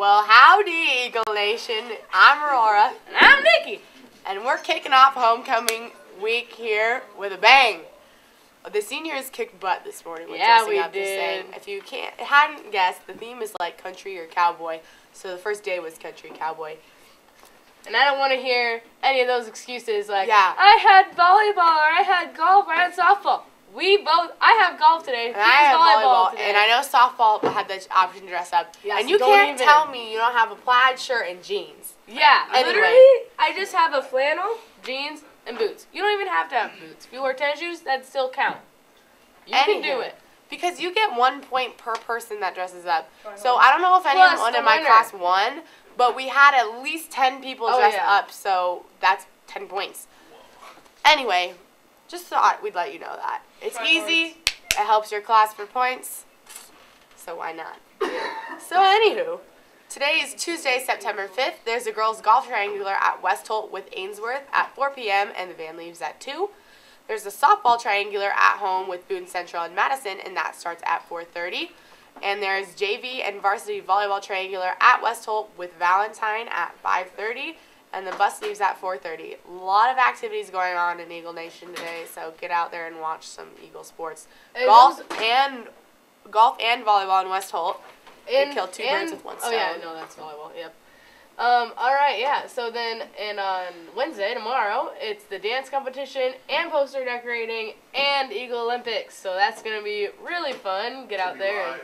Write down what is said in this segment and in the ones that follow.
Well, howdy, Eagle Nation. I'm Aurora. And I'm Nikki. And we're kicking off homecoming week here with a bang. The seniors kicked butt this morning. Yeah, we up did. Saying. If you hadn't guessed, the theme is like country or cowboy. So the first day was country cowboy. And I don't want to hear any of those excuses like, yeah. I had volleyball, or I had golf, or I had softball. I have golf today. And I have volleyball today. And I know softball had the option to dress up. Yeah, and so you can't even tell me you don't have a plaid shirt and jeans. Yeah, Anyway. literally, I just have a flannel, jeans, and boots. You don't even have to have boots. If you wear tennis shoes, that still count. You can do it. Because you get 1 point per person that dresses up. So I don't know if anyone in my class won, but we had at least 10 people dress up, so that's 10 points. Anyway, just thought we'd let you know that. It's easy. It helps your class for points. So why not? So anywho, today is Tuesday, September 5th. There's a girls' golf triangular at West Holt with Ainsworth at 4 p.m. and the van leaves at 2. There's a softball triangular at home with Boone Central and Madison, and that starts at 4:30. And there's JV and varsity volleyball triangular at West Holt with Valentine at 5:30, and the bus leaves at 4:30. A lot of activities going on in Eagle Nation today, so get out there and watch some Eagle sports. Golf and volleyball in West Holt. They kill two birds with one stone. Oh yeah, no, that's volleyball. Yep. All right, yeah. So then, and on Wednesday, tomorrow, it's the dance competition and poster decorating and Eagle Olympics. So that's gonna be really fun. Get out there.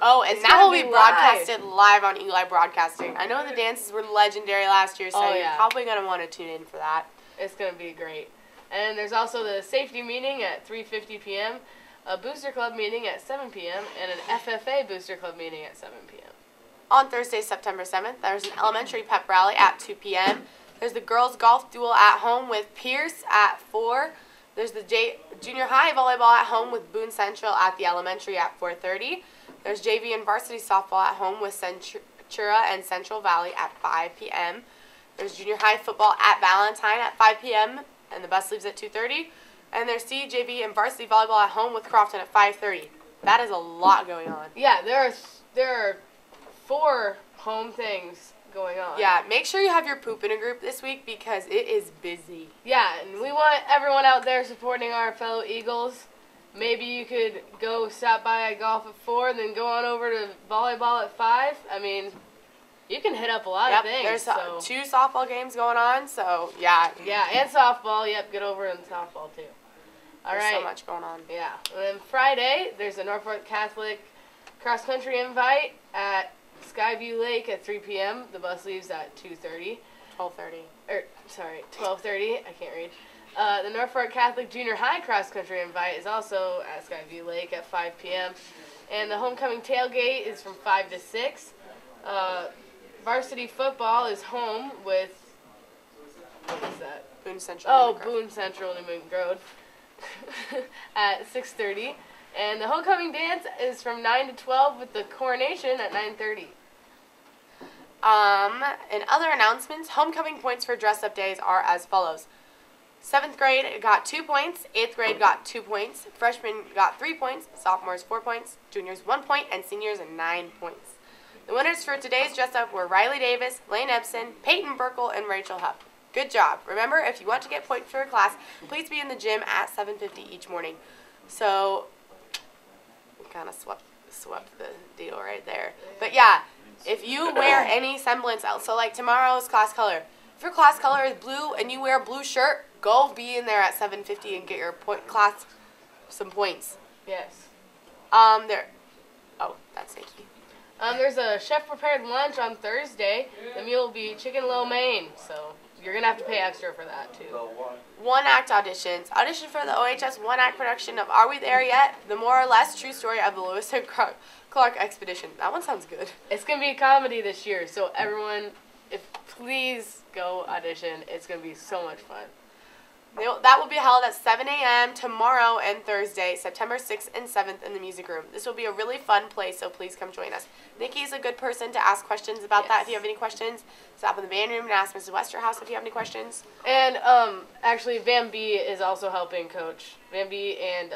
And that will be broadcasted live on Eli Broadcasting. I know the dances were legendary last year, so you're probably gonna want to tune in for that. It's gonna be great. And there's also the safety meeting at 3:50 p.m., a booster club meeting at 7 p.m., and an FFA booster club meeting at 7 p.m. On Thursday, September 7th, there's an elementary pep rally at 2 p.m. There's the girls' golf duel at home with Pierce at 4. There's the junior high volleyball at home with Boone Central at the elementary at 4:30. There's JV and varsity softball at home with Centura and Central Valley at 5 p.m. There's junior high football at Valentine at 5 p.m. and the bus leaves at 2:30. And there's CJV and varsity volleyball at home with Crofton at 5:30. That is a lot going on. Yeah, there are 4 home things going on. Yeah, make sure you have your poop in a group this week because it is busy. Yeah, and we want everyone out there supporting our fellow Eagles. Maybe you could go stop by at golf at 4 and then go on over to volleyball at 5. I mean, you can hit up a lot of things. There's 2 softball games going on, so yeah. Yeah, and softball. Yep, get over in softball too. All right. There's so much going on. Yeah. And then Friday, there's a Norfolk Catholic cross-country invite at Skyview Lake at 3 p.m. The bus leaves at 2:30. 12:30. 12:30. I can't read. The Norfolk Catholic Junior High cross-country invite is also at Skyview Lake at 5 p.m. And the homecoming tailgate is from 5 to 6. Varsity football is home with, what is that? Boone Central. Oh, Boone Central, New Moon Road at 6:30. And the homecoming dance is from 9 to 12 with the coronation at 9:30. In other announcements, homecoming points for dress-up days are as follows. 7th grade got 2 points, 8th grade got 2 points, freshmen got 3 points, sophomores 4 points, juniors 1 point, and seniors 9 points. The winners for today's dress-up were Riley Davis, Lane Epson, Peyton Burkle, and Rachel Hupp. Good job. Remember, if you want to get points for your class, please be in the gym at 7:50 each morning. So, we kind of swept the deal right there. But yeah, if you wear any semblance else, so like tomorrow's class color, if your class color is blue and you wear a blue shirt, go be in there at 7:50 and get your class some points. Yes. That's Nikki. There's a chef-prepared lunch on Thursday. The meal will be chicken lo mein, so you're going to have to pay extra for that, too. 1-act auditions. Audition for the OHS 1-act production of Are We There Yet? The more or less true story of the Lewis and Clark expedition. That one sounds good. It's going to be a comedy this year, so everyone, please go audition. It's going to be so much fun. That will be held at 7 a.m. tomorrow and Thursday, September 6th and 7th in the music room. This will be a really fun place, so please come join us. Nikki is a good person to ask questions about that if you have any questions. Stop in the band room and ask Mrs. Westerhouse if you have any questions. And actually, Van B is also helping coach. Van B and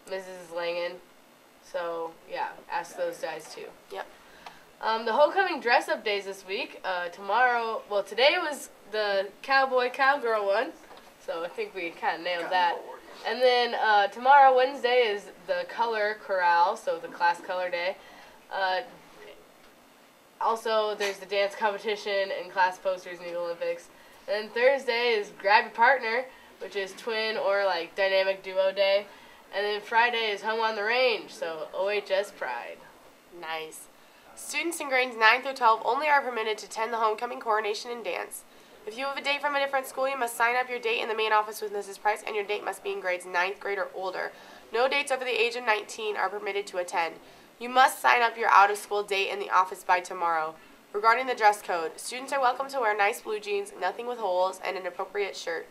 Mrs. Langen. So, yeah, ask those guys too. Yep. The homecoming dress-up days this week. Today was the cowboy-cowgirl one, so I think we kind of nailed that. And then tomorrow, Wednesday, is the color corral, so the class color day. Also, there's the dance competition and class posters in the Olympics. And then Thursday is grab your partner, which is twin or like dynamic duo day. And then Friday is home on the range, so OHS Pride. Nice. Students in grades 9 through 12 only are permitted to attend the homecoming coronation and dance. If you have a date from a different school, you must sign up your date in the main office with Mrs. Price, and your date must be in grades 9th grade or older. No dates over the age of 19 are permitted to attend. You must sign up your out-of-school date in the office by tomorrow. Regarding the dress code, students are welcome to wear nice blue jeans, nothing with holes, and an appropriate shirt.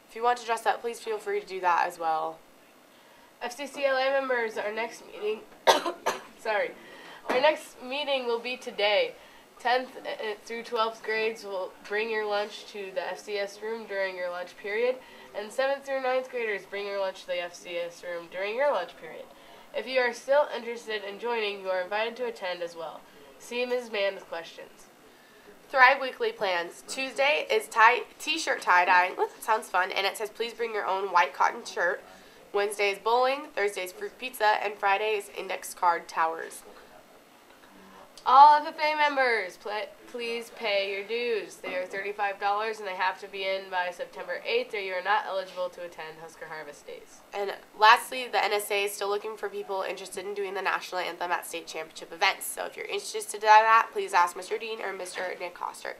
If you want to dress up, please feel free to do that as well. FCCLA members, our next meeting, our next meeting will be today. 10th through 12th grades will bring your lunch to the FCS room during your lunch period, and 7th through 9th graders bring your lunch to the FCS room during your lunch period. If you are still interested in joining, you are invited to attend as well. See Ms. Mann with questions. Thrive Weekly plans. Tuesday is t-shirt tie-dye. That sounds fun. And it says, please bring your own white cotton shirt. Wednesday is bowling. Thursday is fruit pizza. And Friday is index card towers. All FFA members, please pay your dues. They are $35 and they have to be in by September 8th or you are not eligible to attend Husker Harvest Days. And lastly, the NSA is still looking for people interested in doing the national anthem at state championship events. So if you're interested in that, please ask Mr. Dean or Mr. Nick Koster.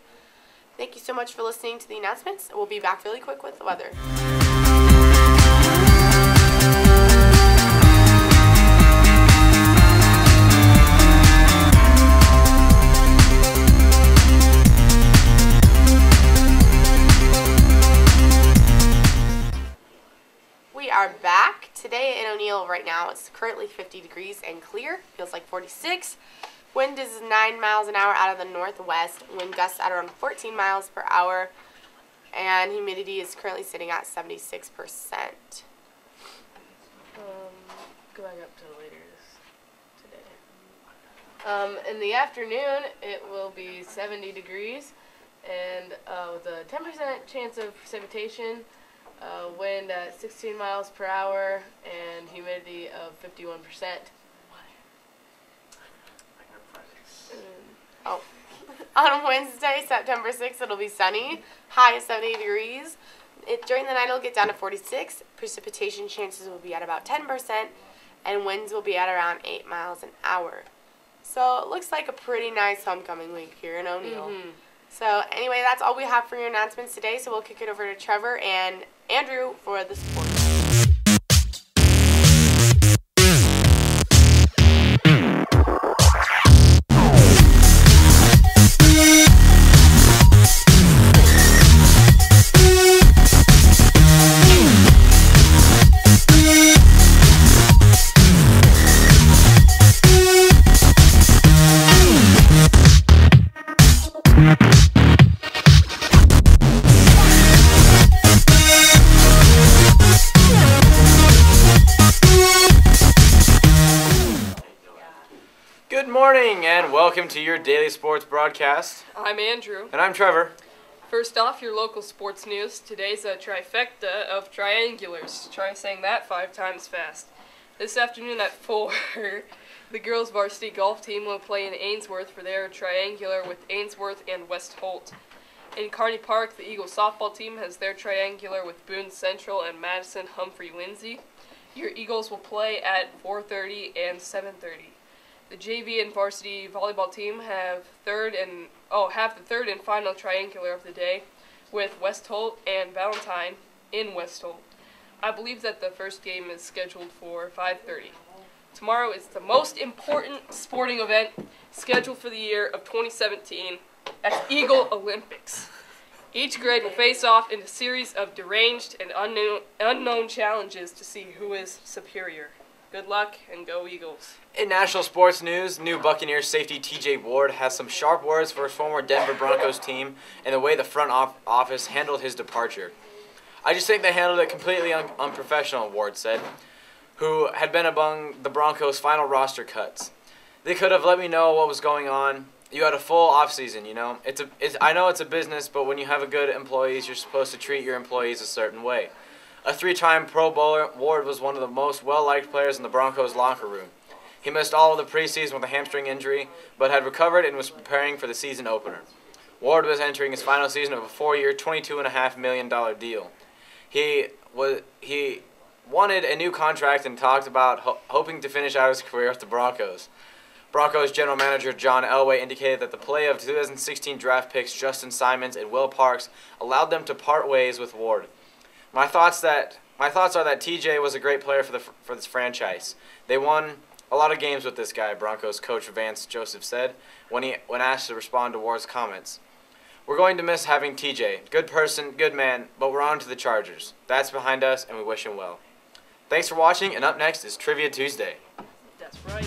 Thank you so much for listening to the announcements. We'll be back really quick with the weather. We are back. Today in O'Neill right now, it's currently 50 degrees and clear. Feels like 46. Wind is 9 miles an hour out of the northwest. Wind gusts at around 14 miles per hour. And humidity is currently sitting at 76%. Go back up to the later today. In the afternoon, it will be 70 degrees and with a 10% chance of precipitation. Wind at 16 miles per hour and humidity of 51%. On Wednesday, September 6th, it'll be sunny. High is 70 degrees. During the night, it'll get down to 46. Precipitation chances will be at about 10%, and winds will be at around 8 miles an hour. So it looks like a pretty nice homecoming week here in O'Neill. So anyway, that's all we have for your announcements today. So we'll kick it over to Trevor and Andrew for the sports. Good morning and welcome to your daily sports broadcast. I'm Andrew. And I'm Trevor. First off, your local sports news. Today's a trifecta of triangulars. Try saying that 5 times fast. This afternoon at 4, the girls' varsity golf team will play in Ainsworth for their triangular with Ainsworth and West Holt. In Kearney Park, the Eagles softball team has their triangular with Boone Central and Madison Humphrey Lindsay. Your Eagles will play at 4:30 and 7:30. The JV and varsity volleyball team have the third and final triangular of the day with West Holt and Valentine in West Holt. I believe that the first game is scheduled for 5:30. Tomorrow is the most important sporting event scheduled for the year of 2017 at Eagle Olympics. Each grade will face off in a series of deranged and unknown challenges to see who is superior. Good luck and go Eagles. In national sports news, new Buccaneers safety TJ Ward has some sharp words for his former Denver Broncos team and the way the front office handled his departure. I just think they handled it completely unprofessional, Ward said, who had been among the Broncos' final roster cuts. They could have let me know what was going on. you had a full off season. You know, I know it's a business, but when you have a good employees, you're supposed to treat your employees a certain way. A 3-time Pro Bowler, Ward was one of the most well-liked players in the Broncos locker room. He missed all of the preseason with a hamstring injury, but had recovered and was preparing for the season opener. Ward was entering his final season of a 4-year, $22.5 million deal. He wanted a new contract and talked about hoping to finish out his career with the Broncos. Broncos general manager John Elway indicated that the play of 2016 draft picks Justin Simons and Will Parks allowed them to part ways with Ward. My thoughts are that TJ was a great player for this franchise. They won a lot of games with this guy, Broncos coach Vance Joseph said when asked to respond to Ward's comments. We're going to miss having TJ. Good person, good man, but we're on to the Chargers. That's behind us, and we wish him well. Thanks for watching, and up next is Trivia Tuesday. That's right.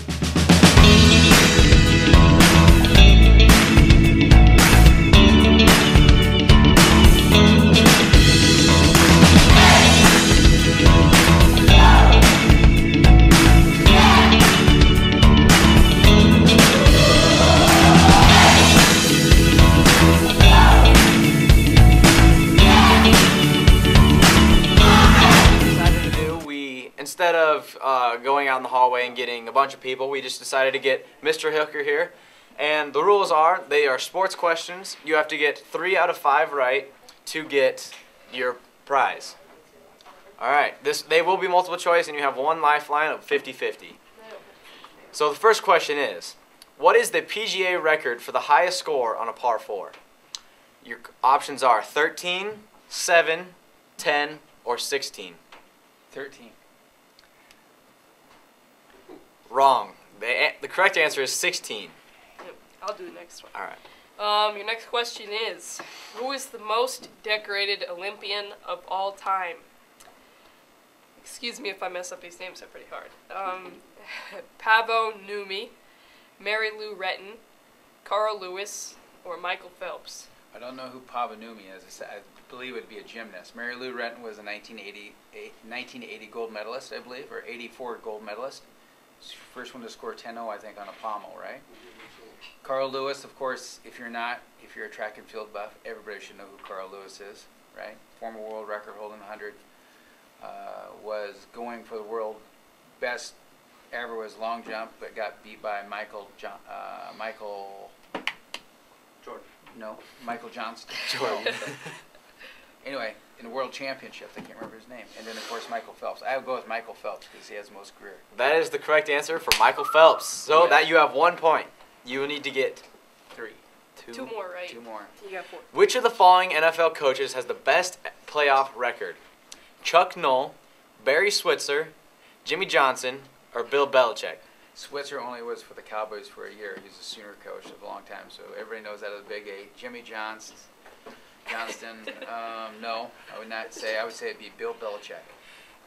Instead of going out in the hallway and getting a bunch of people, we just decided to get Mr. Hooker here. And the rules are, they are sports questions. You have to get 3 out of 5 right to get your prize. All right, they will be multiple choice, and you have one lifeline of 50-50. So the first question is, what is the PGA record for the highest score on a par 4? Your options are 13, 7, 10, or 16. 13. Wrong. The correct answer is 16. Yep, I'll do the next one. All right. Your next question is, who is the most decorated Olympian of all time? Excuse me if I mess up these names, they're pretty hard. Paavo Nurmi, Mary Lou Retton, Carl Lewis, or Michael Phelps? I don't know who Paavo Nurmi is. I believe it would be a gymnast. Mary Lou Retton was a 1980 gold medalist, I believe, or 84 gold medalist. First one to score 10-0, I think, on a pommel, right? Carl Lewis, of course, if you're a track and field buff, everybody should know who Carl Lewis is, right? Former world record holding 100. Was going for the world best ever was long jump, but got beat by Michael Jordan. No, Michael Johnston. Jordan. Anyway, in the World Championships, I can't remember his name. And then, of course, Michael Phelps. I would go with Michael Phelps because he has the most career. That is the correct answer for Michael Phelps. So that you have 1 point. You will need to get 3. 2 more, right? 2 more. You got 4. Which of the following NFL coaches has the best playoff record? Chuck Noll, Barry Switzer, Jimmy Johnson, or Bill Belichick? Switzer only was for the Cowboys for a year. He's a senior coach of a long time, so everybody knows that as a big A. Jimmy Johnston, no, I would not say. I would say it'd be Bill Belichick.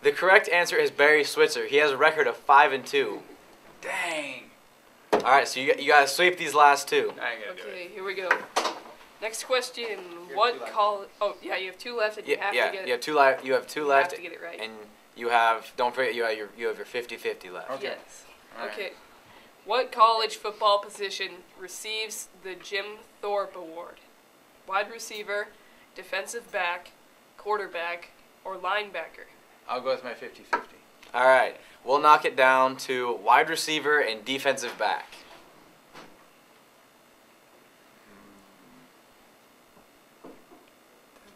The correct answer is Barry Switzer. He has a record of 5-2. Dang. All right, so you gotta sweep these last 2. I ain't gonna do Okay, it. here we go. Next question. What college? Oh, yeah, you have 2 left, and you have to get it. You have 2 left. You have 2 left. have to get it right. And you have. Don't forget, you have your 50-50 left. Okay. Yes. All right. Okay. What college football position receives the Jim Thorpe Award? Wide receiver, defensive back, quarterback, or linebacker? I'll go with my 50-50. All right, we'll knock it down to wide receiver and defensive back.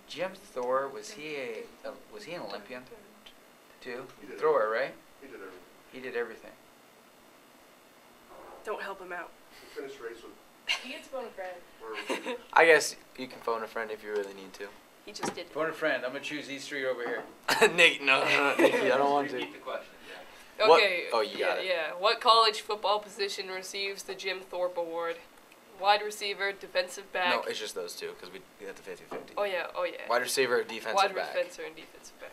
Jim Thorpe, was he an Olympian too? He did Thrower, right? He did everything. He did everything. Don't help him out. He finished race with. He gets phone a friend. I guess you can phone a friend if you really need to. He just did. Phone a friend. I'm gonna choose these 3 over here. Nate, no, Nikki, I don't want to. Repeat the question. What? Okay. Oh, you got it. Yeah. What college football position receives the Jim Thorpe Award? Wide receiver, defensive back. No, it's just those 2 because we got the 50-50. Oh yeah. Oh yeah. Wide receiver, defensive Wide back. receiver and defensive back.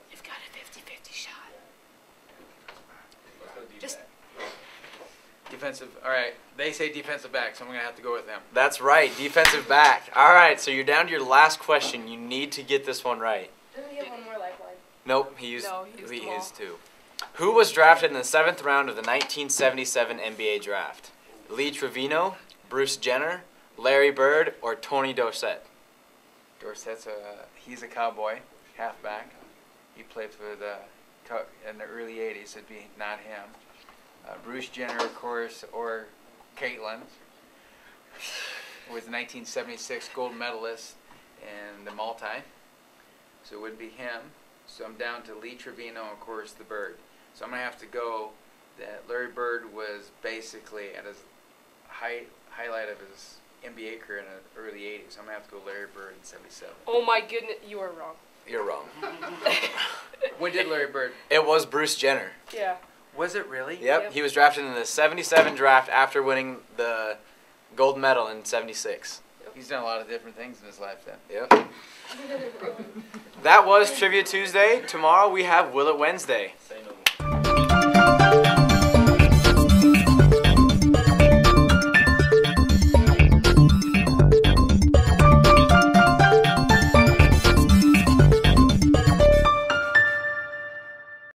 You've got a 50-50 shot. Just Defensive. All right. They say defensive back, so I'm gonna have to go with them. That's right, defensive back. All right, so you're down to your last question. You need to get this one right. Doesn't he have one more lifeline? Nope, he used No, he used them all. 2. Who was drafted in the 7th round of the 1977 NBA draft? Lee Trevino, Bruce Jenner, Larry Bird, or Tony Dorsett? Dorsett's he's a Cowboy, halfback. He played for in the early 80s. It'd be not him. Bruce Jenner, of course, or Caitlin was the 1976 gold medalist in the multi. So it would be him. So I'm down to Lee Trevino, of course, the Bird. So I'm going to have to go that Larry Bird was basically at his highlight of his NBA career in the early 80s. I'm going to have to go Larry Bird in 77. Oh my goodness, you are wrong. You're wrong. When did Larry Bird? It was Bruce Jenner. Yeah. Was it really? Yep, he was drafted in the 77 draft after winning the gold medal in 76. He's done a lot of different things in his life then. Yep. That was Trivia Tuesday. Tomorrow we have Will It Wednesday.